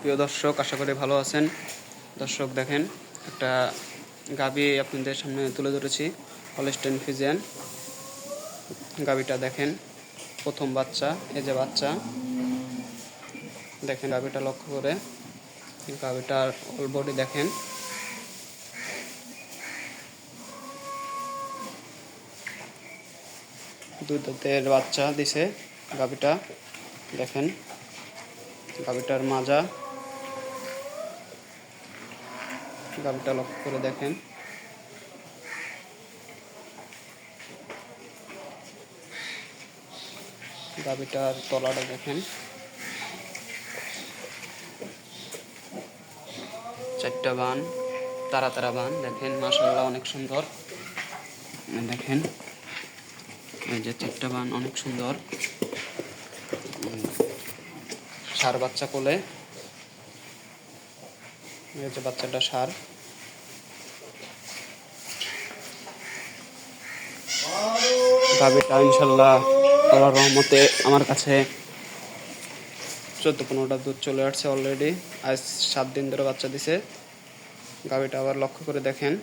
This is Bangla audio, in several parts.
প্রিয় দর্শক, আশা করি ভালো আছেন। দর্শক দেখেন, একটা গাভী আপনাদের সামনে তুলে ধরেছি, হলস্টেইন ফ্রিজিয়ান। গাভীটা দেখেন, প্রথম বাচ্চা, এই যে বাচ্চা দেখেন। গাভীটা লক্ষ্য করে, গাভীটার অল বডি দেখেন। দুই দাঁতের বাচ্চা দিছে গাভীটা, দেখেন গাভীটার মাজা। গাভীটা লক্ষ্য করে দেখেন। গাভীটার তলাটা দেখেন, চারটা বান, তারা তারা বান দেখেন, মাশাআল্লাহ অনেক সুন্দর। দেখেন এই যে চারটা বান অনেক সুন্দর। ষাঁড় বাচ্চা কোলে, এই যে বাচ্চাটা ষাঁড়। গাভীটা ইনশাল্লাহ আল্লাহর রহমতে আমার কাছে 14-15টা দুধ চলে আসছে অলরেডি। আজ 7 দিন ধরে বাচ্চা দিছে। গাভীটা আবার লক্ষ্য করে দেখেন।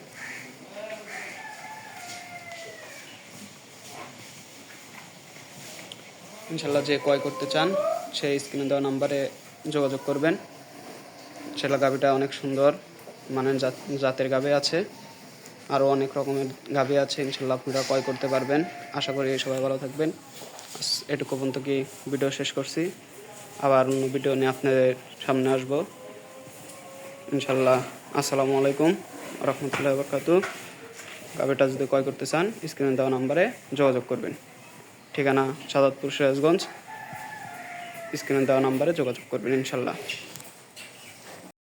ইনশাল্লাহ যে ক্রয় করতে চান সেই স্ক্রিনে দেওয়া নাম্বারে যোগাযোগ করবেন। সেটা গাভীটা অনেক সুন্দর, মানে জাতের গাভী আছে, আরও অনেক রকমের গাভী আছে। ইনশাল্লাহ আপনারা ক্রয় করতে পারবেন। আশা করি সবাই ভালো থাকবেন। এটুকু পর্যন্ত কি ভিডিও শেষ করছি। আবার অন্য ভিডিও নিয়ে আপনাদের সামনে আসবো ইনশাল্লাহ। আসসালামু আলাইকুম রহমতুল্লাহি ওয়া বারাকাতুহু। গাভীটা যদি ক্রয় করতে চান স্ক্রিনে দেওয়া নাম্বারে যোগাযোগ করবেন। ঠিকানা সাদাতপুর, সিরাজগঞ্জ। স্ক্রিনে দেওয়া নাম্বারে যোগাযোগ করবেন ইনশাল্লাহ।